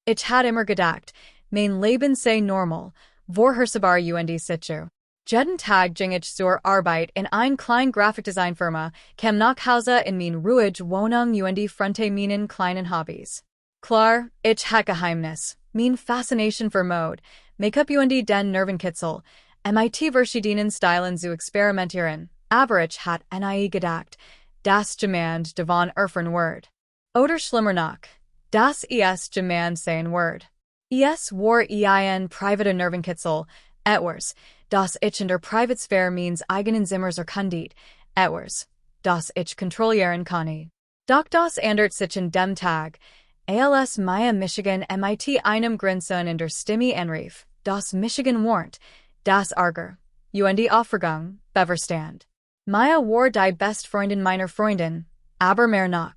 Ich hat immer gedacht, mein Leben sei normal, vorhersehbar und sicher. Jeden Tag ging ich zur Arbeit in ein klein Grafikdesignfirma, kam nach Hause in mein ruhig Wohnung und frente meinen kleinen Hobbys. Klar, ich hat Geheimnis, mein Fascination für Mode, Make-up und den Nervenkitzel, mit verschiedenen Stylen zu experimentieren, aber ich hat nie gedacht, das jemand devon erfahren wird. Oder schlimmer noch, das jemand sein wird. War ein private Nervenkitzel, etwas, das ich in der Privatsphäre meines eigenen Zimmers erkundigt, etwas, das ich kontrollieren kann. Doch das ändert sich in dem Tag, als Maya Michigan mit einem Grinsen in der Stimme anrief, das Michigan warnt, das Ärger, und Aufregung, beverstand. Maya war die Bestfreundin meiner Freundin, aber mehr noch.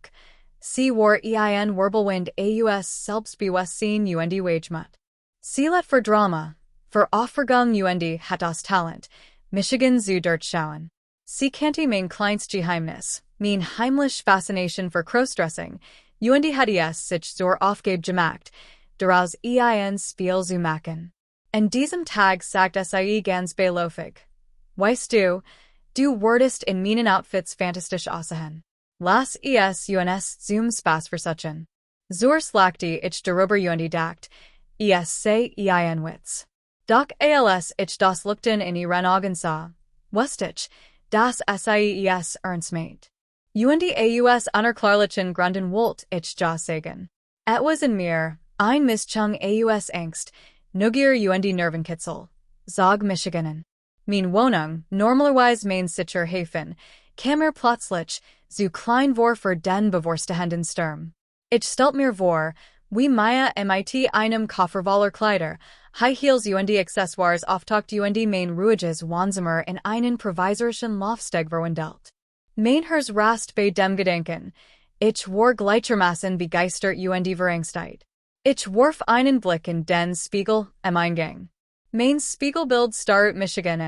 Sie war ein Wirbelwind aus Selbstbewusstsein und Wagemat. Sie let für Drama, für Aufregung und hat das Talent, Michigan zu durchschauen. Sie kannte mein kleines Geheimnis, mein heimlich Fascination für Crossdressing, und hat es sich zur Aufgabe gemacht, daraus ein Spiel zu machen. An diesem Tag sagt sie ganz beiläufig. Weißt du würdest in meinen Outfits fantastisch aussehen. Lass uns zum Spaß versuchen. Zur slackte ich darüber und dacht, sei ein Witz. Doch als ich das Lüchten in ihren Augen sah, wusste ich, dass sie es ernst meint. Und aus einer klarlichen Gründen wollte ich ja sagen. Etwas in mir, ein Mischung aus Angst, Neugier und Nervenkitzel, sag Michiganen. Mein Wohnung, normalerweise mein sicher Hafen, kam mir plötzlich, zu klein vor für den bevorstehenden Sturm. Ich stellt mir vor, wie Maya mit einem Koffer voller Kleider, High Heels und Accessoires auftaucht und mein ruhiges Wohnzimmer in einen provisorischen Laufsteg verwandelt. Mein Herz rast bei dem Gedanken, ich war gleichermaßen begeistert und verängstigt. Ich warf einen Blick in den Spiegel am Eingang. Mein Spiegelbild starrt Michigan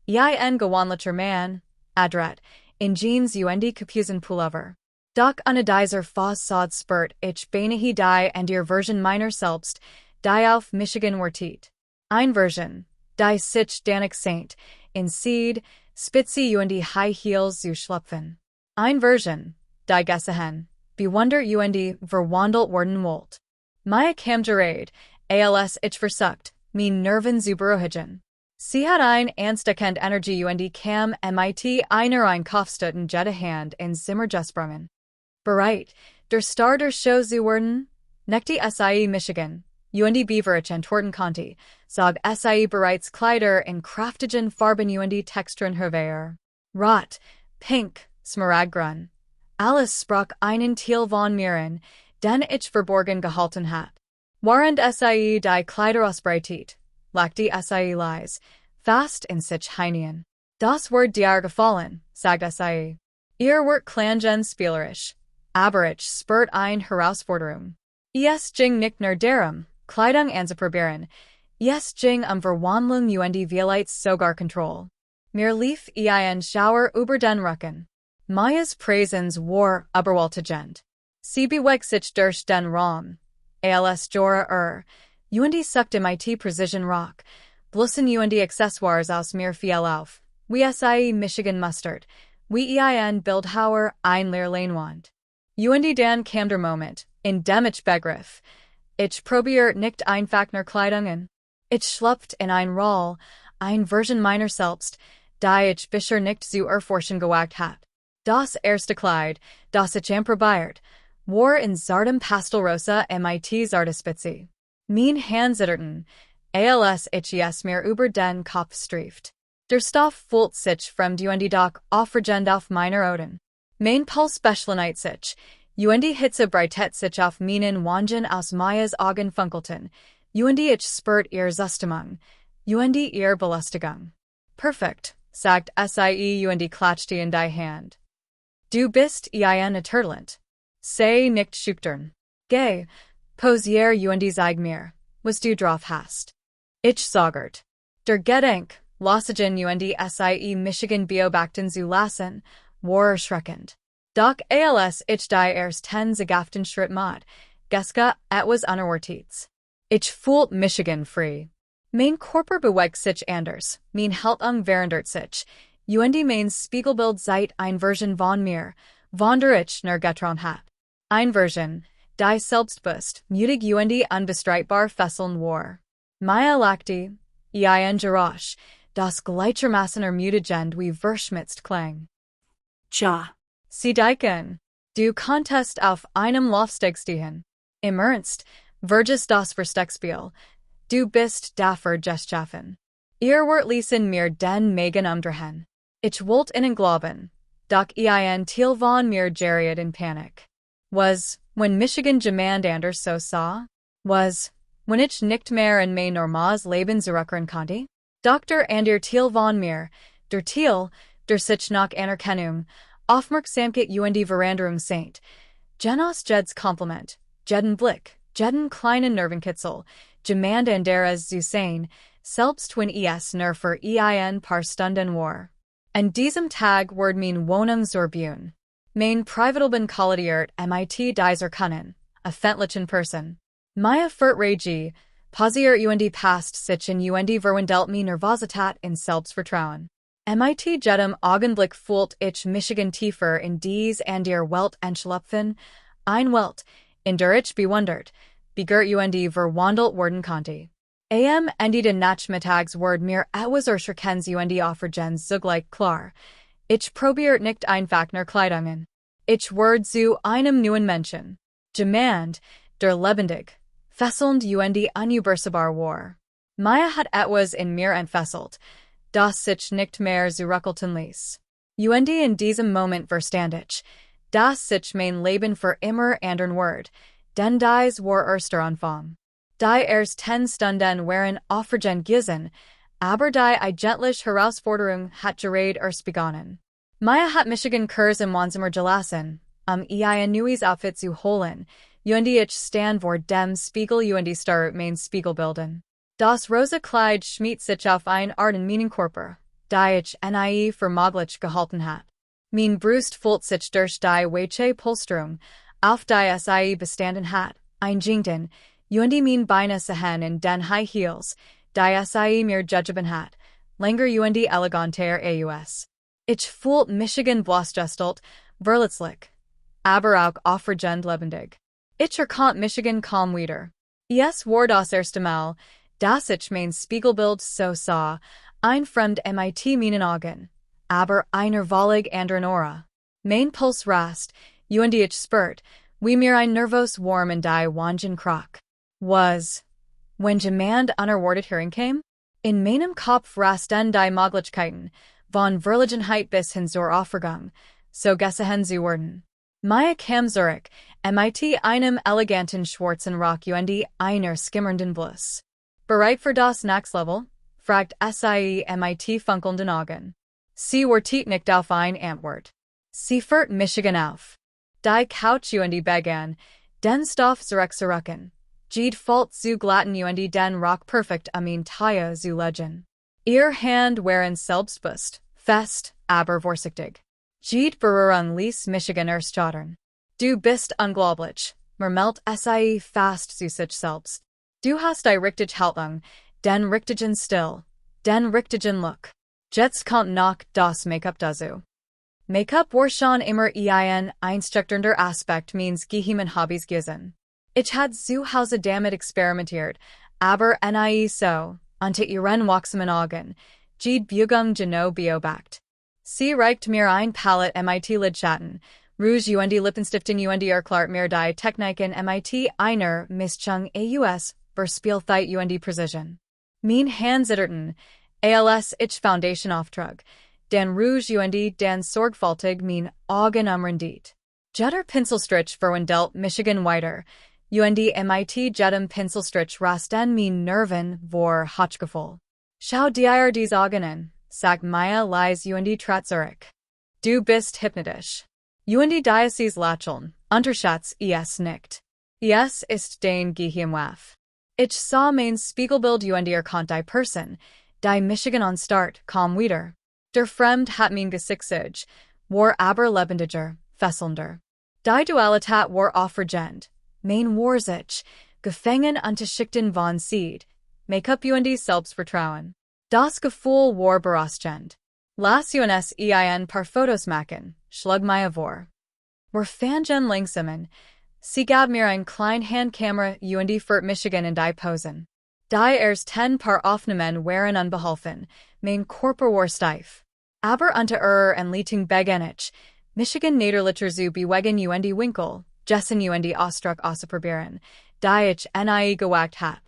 ein gewöhnlicher Mann, adrett, in Jeans und Kapuzenpullover. Doch an dieser Fassade spürt ich beinahe die and ihr Version meiner selbst, die auf Michigan wartet. Ein Version, die sich danach sehnt, in Seed, Spitze und High Heels zu schlüpfen. Ein Version, die gesehen, bewundert und verwandelt worden wollt. Maya kam gerät, als ich versucht, mein Nerven zu beruhigen. Sie hat ein ansteckend Energie und kam mit einer ein Kopfstoßen jede Hand ins Zimmer gesprungen. Bereit, der Star der Show zu werden? Nekti SIE Michigan, und Beaverich antworten konnte, sag SIE bereits Kleider in kraftigen Farben und Texturen hervor. Rot, Pink, Smaragdgrün. Alles sprach einen Teil von Miren, den ich verborgen gehalten hat. Warend SIE die Kleider ausbreitet, lackte SIE leise, fast in sich hinein. Das wird dir gefallen, sagt SIE. Ihr wird klangen spielerisch, aber ich spürt ein Herausforderung. Es ging nicht nur darum, Kleidung anzuprobieren, es ging Verwandlung und vielleicht sogar Kontrolle. Mir lief ein Schauer über den Rücken. Mayas Präsenz war überwältigend. Sie bewegt sich durch den Raum. Als Jora und suchte mit Precision Rock, Blussen und Accessoires aus mir fiel auf, wie SIE Michigan Mustard, wie ein Bildhauer ein Lehrleinwand. Und dann kam der Moment, in dem ich begriff, ich probiert nicht einfach nur Kleidungen. Ich schlüpft in ein Roll, ein Version meiner selbst, die ich bisher nicht zu erforschen gewagt hat. Das erste Kleid, das ich probiert, war in zartem Pastelrosa mit zarte Spitze. Mein Hand zitterten, als ich es mir über den Kopf strieft. Der Stoff fühlt sich fremd und doch aufregend auf meiner Augen. Mein Puls beschleunigt sich, und Hitze breitet sich auf meinen Wangen aus Mayas Augen funkelten, und ich spürt ihr Zustimmung, und ihr Belustigung. Perfekt, sagt SIE und klatschte in die Hand. Du bist ein Naturtalent. Sei nicht schüchtern. Geh, posier und zeig mir, was du drauf hast. Ich sagert. Der Gedenk, Losagen und SIE Michigan Biobacten zu lassen, war erschreckend. Doch als ich die erst 10 Schritt mat, Geska etwas unerwartets. Ich fühlt Michigan free. Mein Körper bewegt sich anders, mein Haltung verändert sich. Und mein Spiegelbild seit ein Version von mir, von der ich nur getraut hat. Ein Version, die Selbstbewusst, mutig und unbestreitbar fesseln war. Maya lakti, ein Geräusch, das gleichermaßen ermutigend wie verschmitzt klang. Ja. Sie diken. Du Contest auf einem Laufsteg stehen. Im Ernst, verges das Versteckspiel. Du bist dafür geschaffen. Ihr wort lesen mir den Megan umdrehen. Ich wollt ihnen glauben. Doch ein Teil von mir geriet in Panik. Was, when Michigan jemand anders so sah? Was, when ich nicht mehr in mein normales Leben zurückkehren konnte? Dr. and ihr Teil von mir, der Teil, der sich nach Anerkennung, Aufmerksamkeit und Veränderung sehnt. Genos Jed's Kompliment, jeden Blick, jeden kleinen Nervenkitzel, jemand anderes zu sehen, selbst wenn es nur für ein paar Stunden war. An diesem Tag ward mein Wohnung zur Bühne. Mein Privatleben kollidiert mit dieser können, öffentlichen Person. Maya Regie, pausiert und passt sich in und verwandelt mi Nervosität in Selbstvertrauen. Mit jedem Augenblick fühlt ich Michigan tiefer in dies and ihr Welt entschlüpfen, ein Welt, in der ich bewundert, begehrt und verwandelt worden konnte. And den Nachmittags ward mir etwas erschreckens und offergens zugleich klar. Ich probiert nicht einfach nur Kleidungen. Ich ward zu einem neuen Menschen. Jemand, der lebendig, fesselnd und unübersetzbar war. Maya hat etwas in mir entfesselt, das sich nicht mehr zurückhalten ließ. Und in diesem Moment verstand ich, dass sich mein Leben für immer ändern wird, denn dies war erster Anfang. Die erst 10 Stunden waren aufregend gewesen, aber die eigentliche Herausforderung hat gerade erst begonnen. Maya hat Michigan Kurs im Wohnzimmer gelassen, ein neues Outfit zu holen, und ich stand vor dem Spiegel und starrt mein Spiegelbilden. Das rosa Kleid schmiegt sich auf ein Art in meinen Körper, die ich nie für möglich gehalten hat. Mein Brust fühlt sich durch die weiche Polsterung, auf die es bestanden hat, eingingen, und mein Beine sehen in den High Heels, die es mir gegeben hat, länger und eleganter aus. Ich fühlt Michigan bloßgestellt, verletzlich, aber auch aufregend lebendig. Ich erkannt Michigan kaum wieder. Es war das erste Mal, dass ich mein Spiegelbild so sah, ein fremd mit meinen Augen, aber einer völlig anderen Aura. Mein Puls rast, und ich spürt, wie mir ein nervös Warm in die Wangen kroch. Was, when jemand unerwartet herkam? In meinem Kopf rasten die Möglichkeiten, von Verlegenheit bis hin zur Aufregung, so gesehen zu werden. Maya kam zurück, mit einem eleganten schwarzen Rock und einer skimmernden Bluse. Bereit für das Next Level? Fragt sie mit funkelnden Augen. Sie wartet nicht auf ein Antwort. Sie führt Michigan auf. Die Couch und begann, den Stoff zurückzurucken. Jede Fault zu glatten und den Rock perfekt mein Taille zu legen. Ihr Hand waren selbstbewusst, fest, aber vorsichtig. Jede Berührung ließ Michigan erst schaudern. Du bist unglaublich, murmelt sie fast zu sich selbst. Du hast die richtige Haltung, den richtigen Stil, den richtigen Look. Jetzt kommt noch das Make-up dazu. Make-up war schon immer ein einschüchternder Aspekt meines geheimen Hobbys gewesen. Ich had zu Hause damit experimentiert, aber nie so, unter ihren wachsamen Augen, jede Biegung genau beobachtet. Sie reicht mir ein Palette mit Lidschatten, Rouge und Lippenstiften und erklärt mir die Techniken mit einer Mischung aus Verspieltheit und Precision. Mein Hand zitterten, als ich Foundation auftrug, den Rouge und den sorgfältig mein Augen umrundet. Jeder Pinselstrich verwandelt Michigan weiter, und mit jedem Pinselstrich rasten mein Nerven vor Hochgefühl. Schau dir dies Augen an, sagt Maya leise und trat zurück. Du bist hypnotisch. Und dieses Lächeln, unterschätzt es nicht. Es ist dein Gehirnwaff. Ich sah mein Spiegelbild und erkannt die Person, die Michigan anstarrt, kaum wieder. Der Fremd hat mein Gesichtszug, war aber lebendiger, fesselnder. Die Dualität war aufregend. Main Warsich, Gefangen Unterschichten von Seed, Make-up und Selbstvertrauen. Das Gefühl war berauschend. Las uns ein paar Fotos machen, schlug mir vor. Wir fanden langsamen. Sie gab mir ein klein Handkamera und für Michigan in die Posen. Die erst 10 paar Aufnahmen waren unbeholfen, mein Körper war steif. Aber unter Anleitung begann ich, Michigan Naderlicher zu bewegen und Winkel, Jessen und Ausdruck auszuprobieren, die ich nie gewagt hab.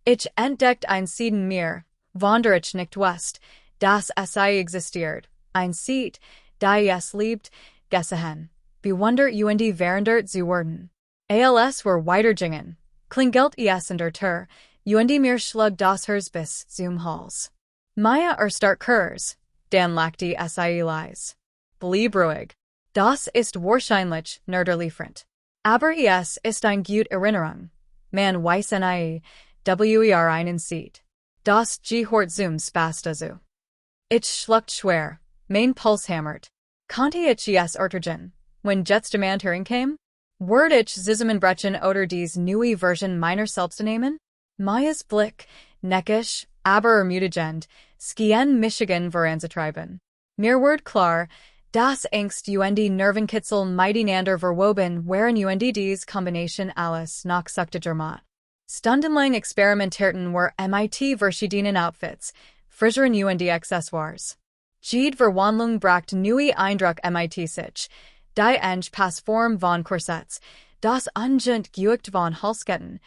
Ich entdeckt ein Sieden mir, wander ich nicht west, das sei existiert, ein Seed, die es liebt, gesehen. Bewunder und währender zu werden. Als war weitergingen, klingelt es in der Tür, und mir schlug das Herz bis zum Hals. Maya stark Kurs, dann lachte sei leise. Bleib ruhig. Das ist wahrscheinlich nerderliefrend. Aber es ist ein gut Erinnerung. Man weiß nie, wer einen sieht. Das gehört zum Spaß dazu. Ich schluckt schwer, mein Puls hämmert. Konnte ich es ertragen, wenn jetzt demand herkam? Werde ich zusammenbrechen oder dies neue Version meiner selbst nehmen? Maya's Blick, neckisch, aber ermutigend, skien Michigan voranzutreiben. Mir word klar, das Angst und Nervenkitzel miteinander verwoben waren und dies Kombination alles noch suchte Germat. Stundenlang experimentierten wir mit verschiedenen Outfits, Friseuren und Accessoires. Jede Verwandlung bracht neue Eindruck mit sich, die enge Passform von Corsets, das ungent Gewicht von Halsketten,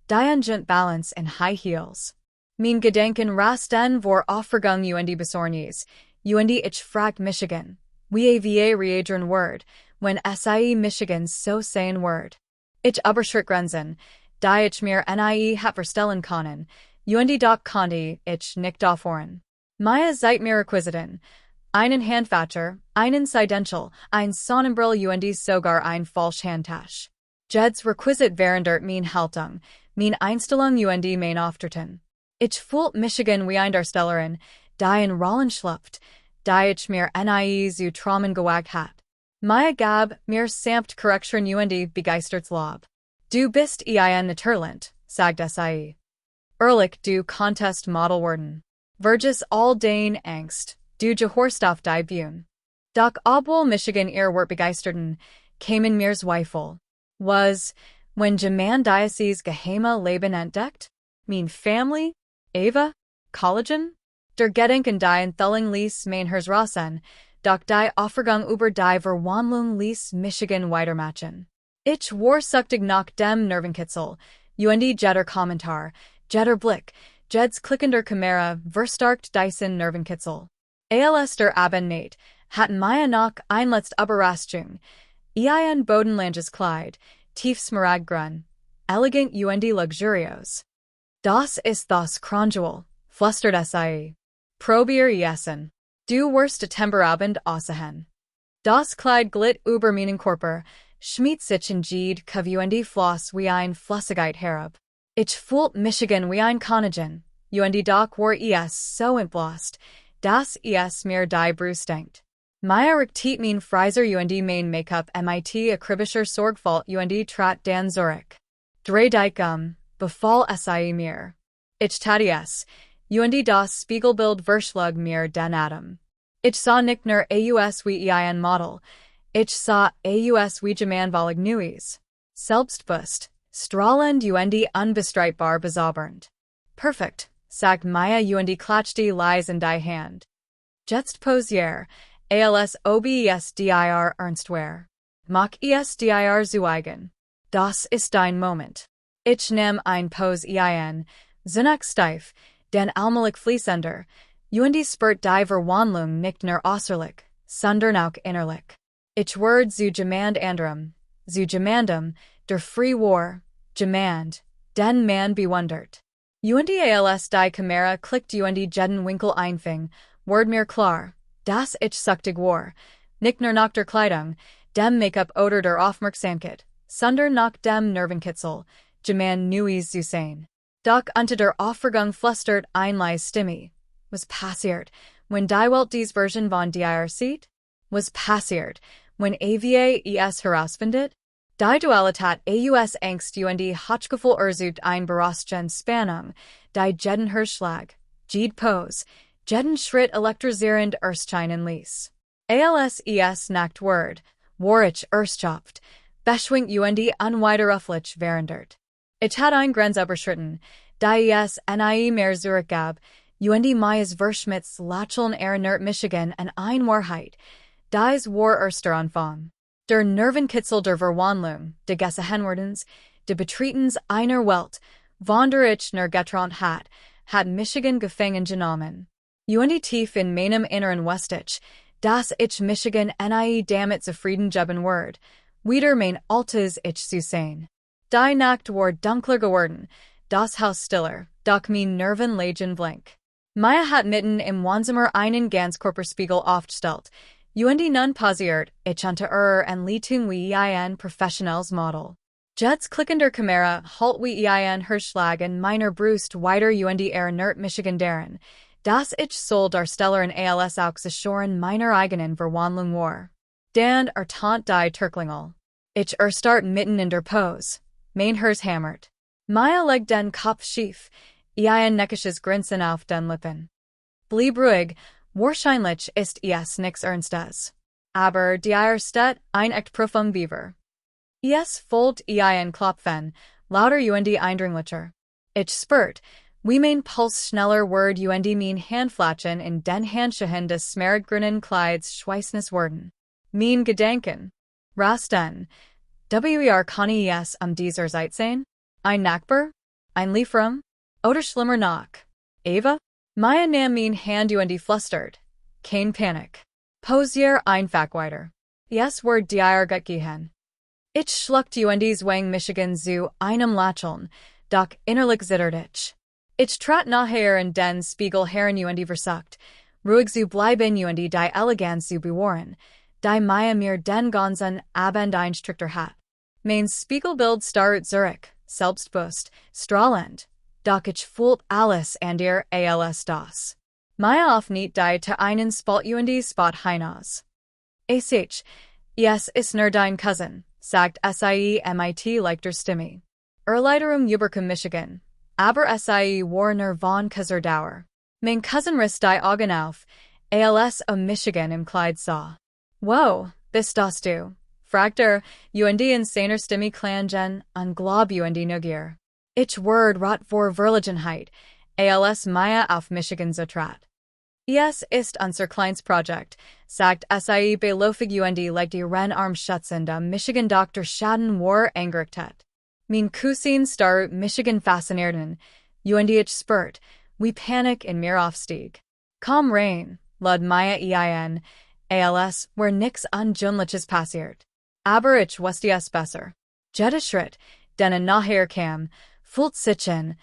die ungent Balance in High Heels. Mein Gedenken rasten vor Aufregung und Besorgnis, und ich fragt Michigan, wie reagieren word, wenn sei Michigan so sein word. Ich überschritt Grenzen, die ich mir nie hab verstellen können, und doch konnte ich nicht aufhören. Maya seit mir requisiten, einen Handfächer, einen Seidential, ein Sonnenbrill und sogar ein Falschhandtasch. Jeds requisit während mein Haltung, mein Einstellung und mein Auftreten. Ich fühlt Michigan wie ein Darstellerin, die in Rollen schlüpft, die ich mir nie zu Traumen gewagt hat. Maya gab mir samt Korrekturen und begeistertes Lob. Du bist ein Naturtalent, sagt sei. Ehrlich du Contest Model werden. Verges all dein Angst, du gehorst auf die Bühne. Doch obwohl Michigan wort begeisterten, kämen mir Zweifel. Was, wenn jemand dieses geheime Leben entdeckt? Mein Family? Eva? Kollegen? Der Gedenken die Enthelling ließ mein Herz rasen, doch die Aufregung über die Verwandlung ließ Michigan weitermachen. Ich war süchtig nach dem Nervenkitzel, und jeder Kommentar, jeder Blick, Jeds klickender Kamera verstärkt diesen Nervenkitzel. Als der Abend naht, hatten Maya noch ein letzt Überraschung. Ein bodenlanges Kleid, tief smaragdgrün, elegant und luxuriös. Das ist das Kronjewel, flüstert sei. Probier essen. Du wirst Temperabend aussehen. Das Kleid glitt über meinen Körper, schmied sich in Jede und Floss wie ein Flüssigkeit herab. Ich fühlt Michigan wie ein Konagen, und doch war es so entblößt, dass es mir die Brust denkt. Maya rechtet mein Freiser und mein Make-up mit akribischer Sorgfalt und trat dann zurück. Dreh dich befahl sei mir. Ich tat es, und das Spiegelbild verschlug mir den Atem. Ich sah nicht nur aus wie ein Model, ich sah aus wie jemand volig Neues. Selbstbewusst, strahlend und unbestreitbar bezaubernd. Perfekt, sagt Maya und klatschte leise in die Hand. Jetzt posier, als ob es dir ernst wär. Mach es dir zu eigen. Das ist dein Moment. Ich nehm ein Pose ein, sinnig steif, den allmählich fließender, und spürt die Verwandlung nicht nur äußerlich, sondern auch innerlich. Ich werde zu jemand anderem, zu jemandem, der frei war, jemand, den man bewundert. Und als die Kamera klickt und jeden Winkel einfing, ward mir klar, dass ich süchtig war, nicht nur nach der Kleidung, dem Make-up oder der Aufmerksamkeit, sondern nach dem Nervenkitzel, jemand Neues zu sehen. Doch unter der Aufregung flüstert ein leise Stimme. Was passiert, wenn die Welt dies Version von dir sieht? Was passiert, wenn AVA es herausfindet? Die Dualitat aus Angst und Hochgefühl ersucht ein Berostchen Spannung, die jeden Hirschschlag, jede Pose, jeden Schritt elektrisierend erscheinen ließ. Als Nacht Word, Warich Erstschaft, beschwingt und unwiderruflich verandert. Ich hat ein Grenz überschritten, die nie mehr zurückgab, und Mayas Verschmitz Lacheln erinnert Michigan an ein Wahrheit, dies war erster Anfang. Der Nervenkitzel der Verwandlung, de Gehenwardens, de Betretens einer Welt, Wanderich ner Getrant hat Michigan gefangen genommen. Und tief in meinem inneren Westich, das ich Michigan nie damit zufrieden geben word, wieder mein altes Ich zu sein. Die Nacht war dunkler geworden, das Haus stiller, doch mein Nerven lagen blank. Maya hat mitten im Wohnzimmer einen Ganzkörperspiegel aufgestellt, und nun pausiert, ich unter en Leitung wie ein professionelles Model. Jets klickender Kamera halt wie ein Hirschschlag in meiner Brust weiter und erinnert Michigan daran, dass ich soll darstellern als auch geschoren meiner eigenen Verwandlung war. Dan Tant die Turklingel. Ich start mitten in der Pose, mein Herz hammert. Maya legt den Kopf schief, ein neckisches Grinsen auf den Lippen. Blieb ruhig, wahrscheinlich ist nix Ernstes. Aber die steht ein echt profund Beaver. Folgt ein Klopfen, lauter und eindringlicher. Ich spürt, wie mein Puls schneller word und mein Handflatschen in den Handschehen des smaragdgrünen Kleids schweißnis worden. Mein Gedanken. Rasten. Kann dieser Zeit sein? Ein Nachbar? Ein Lieferum? Oder schlimmer noch? Eva? Maya nahm mein Hand und flüstert. Kein Panik. Posier einfach weiter. Word gut gehen. Ich schluckt und zwang Michigan zu einem Lacheln, doch innerlich zittert ich. Ich trat nachher in den Spiegel herren und versagt, ruhig zu bleiben und die Eleganz zu bewahren, die Maya mir den ganzen Abend einstrichter hat. Mein Spiegelbild starrt Zurich, selbstbewusst, strahlend, doch ich fühlt alles an ihr als das. Maya auf nicht die zu einen Spalt und Spot hinaus. Ist nur dein Cousin, sagt MIT like der Stimme. Erleiderung Übercombe Michigan, aber war nur von Kaiser Dauer. Mein Cousin riss die Augen auf, als Michigan im Kleid sah. Wow, bist das du? Fragt und in seiner Stimme klangen, unglaub und Neugier. Ich word rot vor Verlegenheit, als Maya auf Michigan so trat. Ist unser kleines Projekt, sagt beläufig und legt die Rennarm schützen, da Michigan Dr. Schaden war angerichtet. Mein Cousin star Michigan faszinierten, und ich spürt, wie Panik in mir aufstieg. Komm rein, lud Maya als war nix Unjünliches passiert. Aber ich wusste es besser. Jeder Schritt, den nachher kam, fühlt sich an,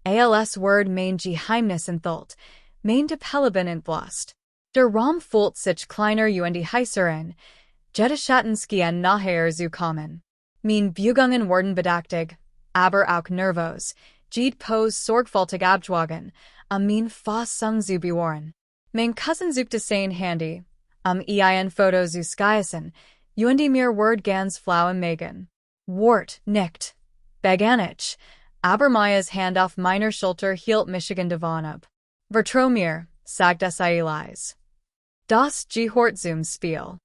als word mein Geheimnis enthüllt, mein de Pelibin entblast. Der Raum fühlt sich kleiner und heißer an, jeder Schattenskien nachher zu kommen. Mein Bewegungen wurden bedachtig, aber auch nervös, jede Pose sorgfältig abgewogen, mein Fassung zu bewahren. Mein Cousin suchte sein Handy, ein Foto zu skießen, und mir word ganz flau im Magen. Wort, nicht. Begann ich, aber Maya's Hand auf meiner Schulter hielt Michigan davon ab. Vertrau mir, sagt leise. Das gehört zum Spiel.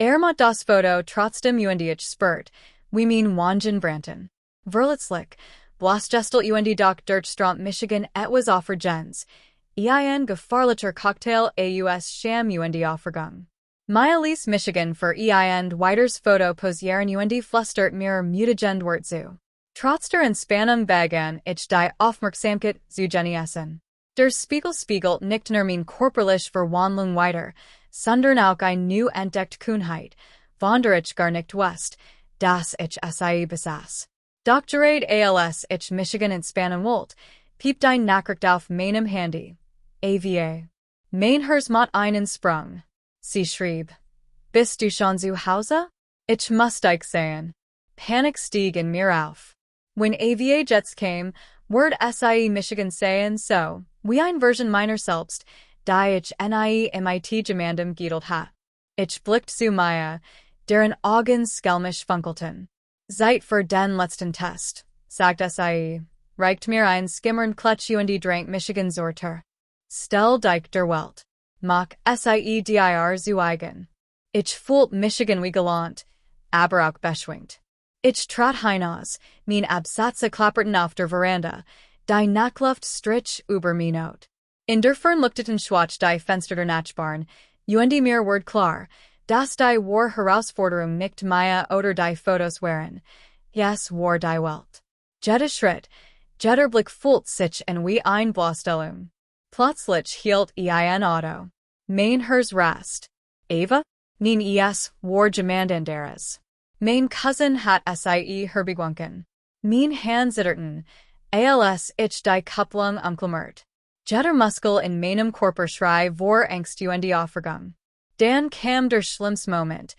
Macht das Foto trotzdem und ich spürt, wie mein Wangen brannten. Verletzlich, bloßgestel und doch Durchströmt Michigan etwas Offergens, ein gefahrlicher Cocktail aus Scham und Aufregung. Maya ließ Michigan für ein weiters Foto posieren und flüstert mir mutagen Wort zu. Trotz der Entspannung begann ich die Aufmerksamkeit zu genießen. Der Spiegel nickt nur mein körperlich Verwandlung weiter, sondern auch ein new entdeckt Kühnheit, von der ich gar nicht wusste, dass ich besaß. Doktorate als ich Michigan entspannen wollte, piept ein Nachricht auf meinem Handy. AVA. Mein Herz macht einen Sprung. Sie schrieb. Bist du schon zu Hause? Ich muss dich sehen. Panik stieg in mir auf. When AVA Jets came, word Michigan sagen so, wie ein Version meiner selbst, die ich MIT gemandem giedelt hat. Ich blickt zu Maya, deren Augen schelmisch funkelten. Zeit für den letzten Test, sagt sie. Reicht mir ein Skimmern Klutsch und drank Michigan Zorter. Stell dich der Welt. Mach dir zu eigen. Ich fühlt Michigan wie galant, aber auch beschwingt. Ich trat hinaus, mein Absatze klapperten auf der Veranda, die Nachtluft strich über mich not. In der Fern leuchteten schwarz die Fenster der Nachbarn, und mir ward klar, dass die war Herausforderung nicht Maya oder die Fotos waren. Yes, war die Welt. Jeder Schritt, jeder Blick fühlt sich en wie ein Bloßstellung. Plötzlich hielt ein Auto. Mein Herz rast. Eva? Mein war Gemandanderes. Mein Cousin hat sie herbegewunken. Mein Hand zitterten. Als ich die Kupplung umklammert. Jeder Muskel in meinem Körper schrei vor Angst und Aufregung. Dann kam der schlimmste Moment.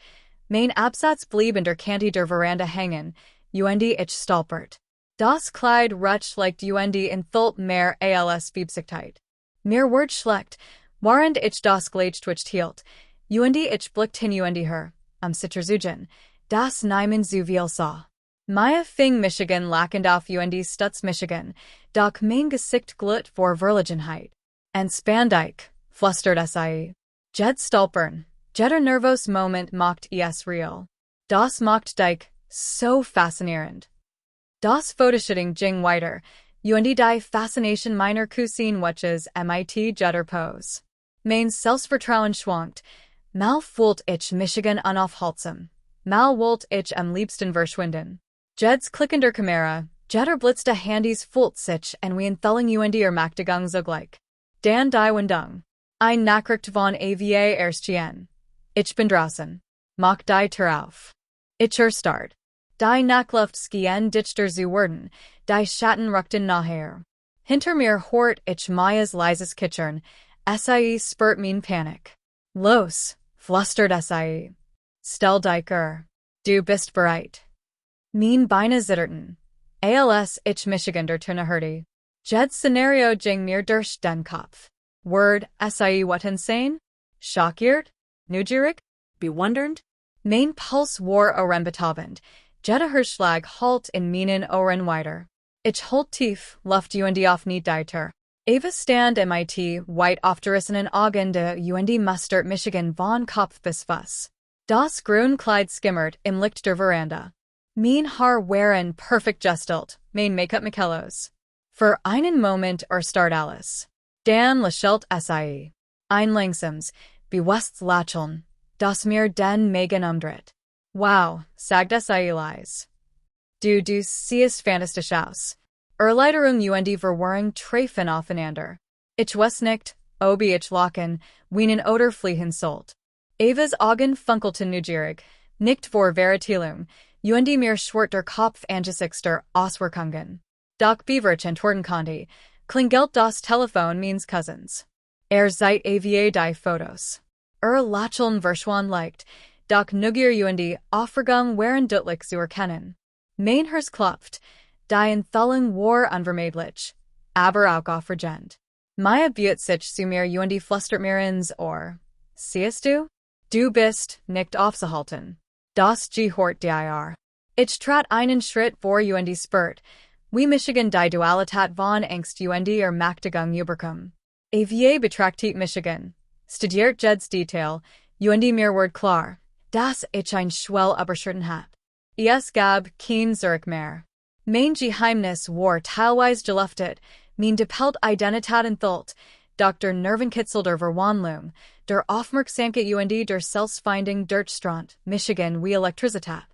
Mein Absatz blieb in der Kante der Veranda hängen, und ich stolpert. Das Kleid rutscht leicht und enthielt mehr als Fiebsigkeit. Mir ward schlecht, während ich das Gleichgewicht hielt, und ich blickte hin und her, Zitterzugen, das niemand so viel sah. Maya fing Michigan lachend auf und Stutz Michigan, doch mein Gesicht glitt vor Verlegenheit. Entspann-dich, flüsterte sie. Jed stolpern, jeder nervos Moment macht es real. Das macht dich so faszinierend. Das Fotoshooting ging weiter, und die Faszination meiner Cousine watches mit jeder Pose. Mein Selbstvertrauen schwankt, mal fühlt ich Michigan unaufhaltsam, mal wollt ich am liebsten verschwinden. Jed's klickender Kamera, jeder blitzte Handys fühlt sich en wie enthelling und Ermachtigung zugleich. Dan die Wendung. Ein Nachricht von AVA erstchen. Ich bin draußen. Mach die Tür auf. Ich start. Die Nachtluft skien dichter zu werden, die Schatten rückten nachher. Hinter mir hort ich Mayas leises Kitchern, sie spürt mein Panik. Los, flüstert sie. Stell dich du bist bereit. Mein Beine zitterten. Als ich Michigan der Tuna hörte. Jed's Szenario ging mir durch den Kopf. Word, sie what insane? Schockiert? Neugierig? Bewundernd? Mein Puls war orenbetabend. Jeder Hirschschlag halt in meinen Ohren weiter. Ich halt tief, Luft und auf nicht deiter. Eva stand mit weit aufgerissenen Augen de und mustert Michigan von Kopf bis Fuß. Das Grünkleid skimmert im Licht der Veranda. Mein Haar waren perfekt gestelt, mein Make-up Michellos. Für einen Moment start alles. Dan lächelt sie. Ein langsames, bewusstes Lächeln, das mir den Magen umdreht. Wow, sagt sie leise. Du siehst fantastisch aus. Erleiderung und Verwirrung treffen aufeinander. Ich weiß nicht, ob ich lachen, wienen oder fliehen sollt. Evas Augen funkelten neugierig, nicht vor Veritelung, und mir schwirrt der Kopf angesichts der Auswirkungen. Doch Beaverich antworten konnte, klingelt das Telefon meines Cousins. Seit AVA die Fotos. Lächeln verschwand leicht, doch Neugier und Aufregung waren deutlich zu erkennen. Mein Herz klopft, die Enthelung war unvermeidlich, aber auch aufregend. Maya bietet sich zu mir und flüstert mir ins Ohr. Siehst du? Du bist nicht aufzuhalten. Das gehört dir. Ich trat einen Schritt vor und spürt, wie Michigan die Dualität von Angst und Ermachtigung überkommt. AVA betrachtet Michigan, studiert Jed's Detail, und mir ward klar, dass ich ein Schwell überschritten hat. Es gab kein Zurück mehr. Mein Geheimnis war teilweise gelüftet, mein Depelt Identität enthüllt, doch der Nervenkitzel der Verwandlung, der Aufmerksamkeit und der Selbstfindung durchströmt, Michigan wie Elektrizität.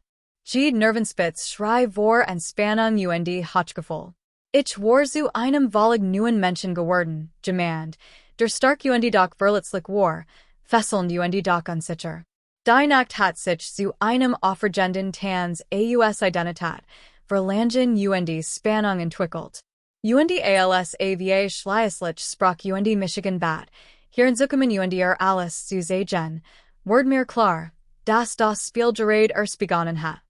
Die Nervenspitz schrei vor Entspannung und Hochgefühl. Ich war zu einem völlig neuen Menschen geworden, Demand, der stark und doch verletzlich war, fesselnd und doch unsicher. Die Nacht hat sich zu einem aufregenden Tanz aus Identität, verlangen und Spannung entwickelt. Und als AVA schleißlich sprach und Michigan bat, hier in Zukommen und alles zu sehen, ward mir klar, dass das Spiel gerade erst begonnen hat.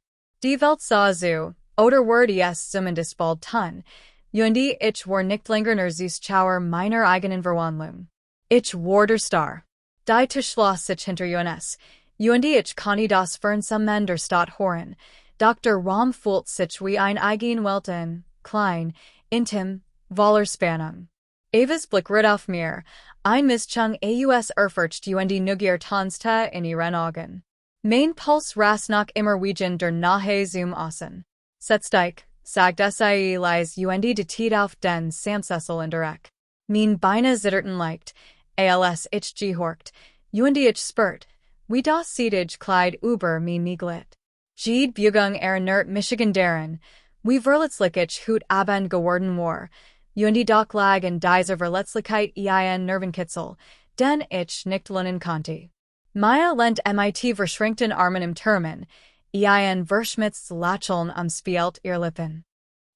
Die Welt sah so, oder ward es zumindest bald tun, und ich war nicht länger nur Zuschauer meiner eigenen Verwandlung. Ich war der Star. Die Tisch schloss sich hinter uns, und ich konnte das Fern der Stadt hören, Dr. Rom Fult sich wie ein eigen Welten, klein, intim, voller Spannung. Eva's Blick rit auf mir, ein Mischung aus Erfurcht und Neugier tanzte in ihren Augen. Mein Puls ras nach immer Wegen der Nahe zum Außen. Setzteich, sagt sie leis und de Tiet auf den Samsessel indirekt. Mein Beine zitterten leicht, als ich gehorcht, und ich spürt, wie das Siedage Kleid über mein Miglet. Jede Bugung nert Michigan deren, wie verletzlich hut Abend geworden war, und doch lag in dieser Verletzlichkeit ein Nervenkitzel, den ich nicht lernen konnte. Maya lent mit verschränkten Armen im Türmen, ein Verschmitz Lacheln am Spielt ihr Lippen.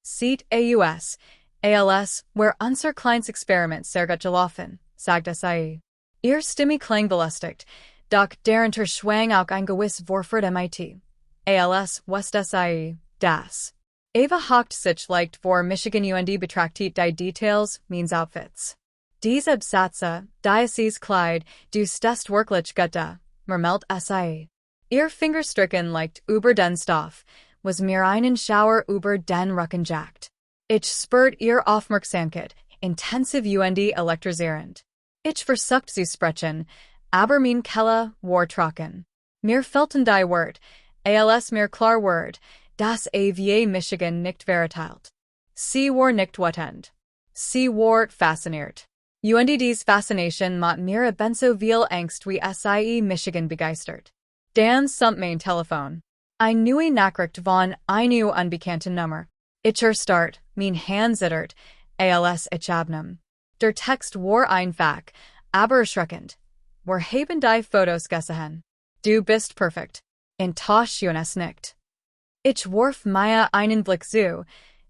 Sieht als, where unser kleines Experiment sehr gut gelaufen, sagte sie. Ihr Stimme klang belustigt, doch darunter schwang auch ein gewiss Vorfurt mit. Als, wusste sie, das. Eva hockt sich leicht vor Michigan und betrachtet die Details meines Outfits. Dies Absatze, dieses Kleid, du stest wirklich gut, murmelt sie. Ihr Fingerstricken leicht über den Stoff, was mir einen Schauer über den Rücken jagt. Ich spürt ihr Aufmerksamkeit, intensiv und elektrisierend. Ich versucht zu sprechen, aber mein Keller war trocken. Mir fehlten die Wort, als mir klar ward, dass wie Michigan nicht verteilt. Sie war nicht wetend. Sie war fasziniert. Und dies Faszination macht mir ebenso viel Angst wie sie Michigan begeistert. Dan summt mein Telefon. Ein neue Nachricht von eine unbekannte Nummer. Ich start, mein Hand zittert, als ich abnahm. Der Text war einfach, aber erschreckend. Wir haben die Fotos gesehen. Du bist perfekt. Enttäuschung es nicht. Ich warf Maya einen Blick zu,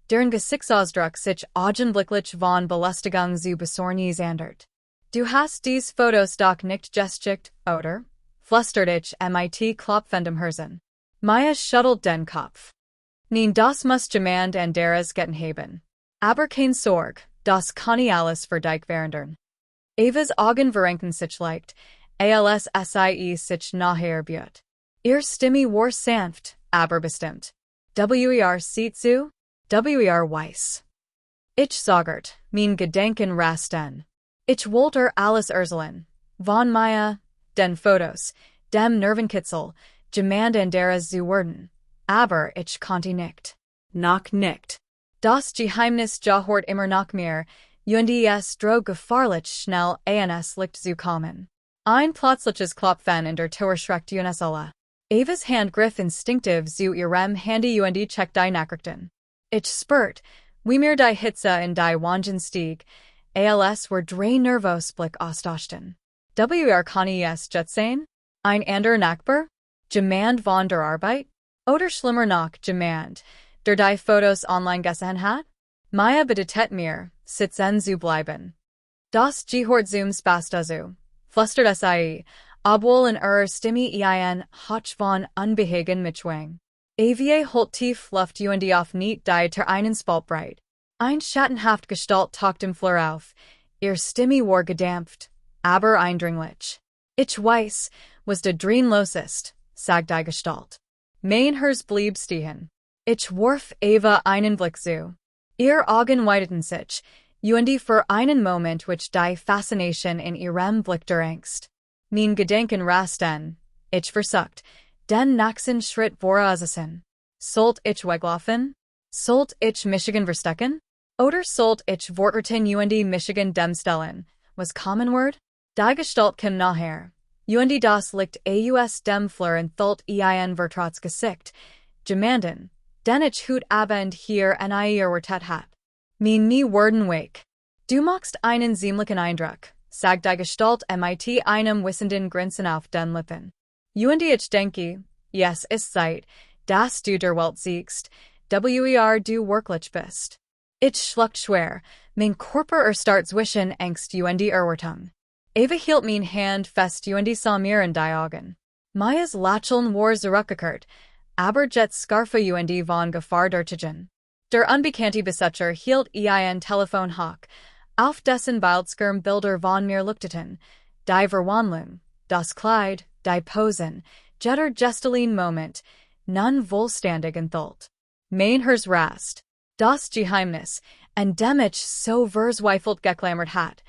deren Gesichtsausdruck sich augenblicklich von Belustigung zu Besorgnis ändert. Du hast dies Fotos doch nicht gesticht, oder? Flüstert ich mit klopfendem Herzen. Maya schüttelt den Kopf. Nein, das muss jemand anderes getan haben. Aber kein Sorg, das kann ich alles für dich verändern. Eva's Augen verrenken sich leicht, als sie sich nachher bot. Ihr Stimme war sanft, aber bestimmt. Sieht zu? Weiss. Ich sagert, mein Gedenken rasten. Ich wollte alles erzählen. Von Maya, den Fotos, dem Nervenkitzel, jemand anderes zu werden. Aber ich konnte nicht. Noch nicht. Das Geheimnis gehört immer noch mir, und es droht gefahrlich schnell ans Licht zu kommen. Ein plötzliches Klopfen in der Tür schreckt uns alle. Eva's Hand griff instinktiv zu ihrem Handy und checkte die Nachrichten. Ich spürt, wie mir die Hitze in die Wangen stieg, als wir drei nervös Blick austauschten. Kann ich es jetzt sehen? Ein anderer Nachbar? Jemand von der Arbeit? Oder schlimmer noch, jemand, der die Fotos online gesehen hat? Maya bittet mir, sitzen zu bleiben. Das gehört zum Spaß dazu, flüstert sie, obwohl in ihrer Stimme ein Hauch von Unbehagen mitschwang. Evie holt tief Luft und auf nicht die ter einen Spalt breit. Ein schattenhaft Gestalt taucht im Flur auf, ihr Stimme war gedämpft, aber eindringlich. Ich weiß, was der Dream losest, sagt die Gestalt. Mein Herz blieb stehen. Ich warf Eva einen Blick zu. Ihr Augen weiteten sich, und für einen Moment which die Faszination in ihrem Blick der Angst. Mein Gedenken rasten, ich versucht, den nächsten Schritt vorauszusetzen. Sollt ich weglaufen? Sollt ich Michigan verstecken? Oder sollt ich Worten und Michigan dem stellen? Was common word? Die Gestalt kam nachher. Und das liegt aus dem Flur enthüllt ein vertrautes Gesicht. Jemanden, den ich hut Abend hier an ihr Wertet hab. Mein nie worden weg. Du machst einen ziemlichen Eindruck, sagt die Gestalt mit einem wissenden Grinsen auf den Lippen. Und ich denke, yes, ist Zeit, dass du der Welt siegst, du wirklich bist. Ich schluckt schwer, mein Körper erstarrt zwischen Angst und Erwartung. Eva hielt mein Hand fest und sah mir in die Augen. Maya's Lächeln war zurückgekehrt, aber jetzt Scarfe und von Gefahr durchgehen. Der unbekannte Besitzer hielt ein Telefon hoch, auf dessen Bildschirm Bilder von mir leuchteten, die Verwandlung, das Kleid, die Posen, jeder gestellten Moment, nun vollständigen Thult. Mein Hers Rast. Das Geheimnis, en dem ich so verzweifelt geklammert hat.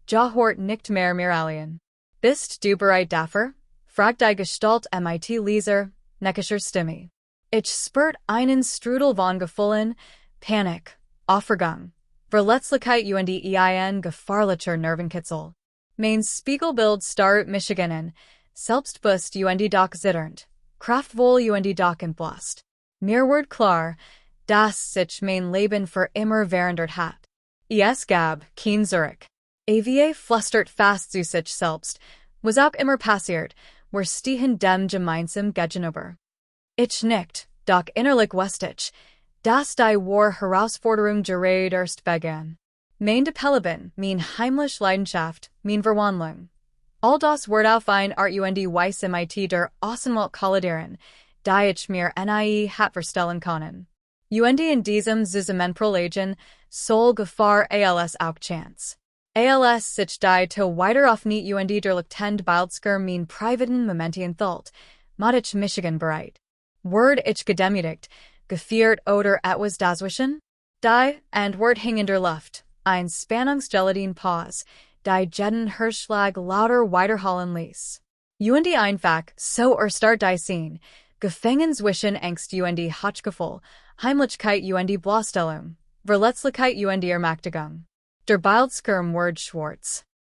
Ja hort nicht mehr mir alien. Bist du bereit dafür? Fragt die Gestalt mit Leser, neckischer Stimme. Ich spürt einen Strudel von Gefühlen, Panik, Aufregung, Verletzlichkeit und ein gefahrlicher Nervenkitzel. Mein Spiegelbild starrt Michiganen, selbstbewusst und doch zitternd, kraftvoll und doch entblößt. Mir wird klar, dass sich mein Leben für immer verändert hat. Es gab kein Zurück. Avier flüstert fast zu sich selbst, was auch immer passiert, wir stehen dem gemeinsam gegenüber. Ich nicht, doch innerlich wusste ich, dass die Herausforderung gerade erst begann. Mein Depelleben, mein heimlich Leidenschaft, mein Verwandlung. All das wird auf ein Art und Weise mit der Außenwelt kollidieren, die ich mir nie hat verstellen können. Und in diesem Zusammenprolegen soll Gefahr als auch Chance. Als sich die to weiter auf nicht und der Lichtend Bildsker mein privaten Momentien thult, mod ich Michigan bereit. Word ich gedemütigt, gefeiert oder etwas dazwischen? Die, and Word hing in der Luft, ein Spannungsgeladine Pause, die jeden Hirschschlag lauter weiterhallen ließ. Und einfach, so start die Scene, gefangen zwischen Angst und Hochgefühl, Heimlichkeit und Bloßstellung, Verletzlichkeit und Ermächtigung. Der Bildskirm Word Schwarz.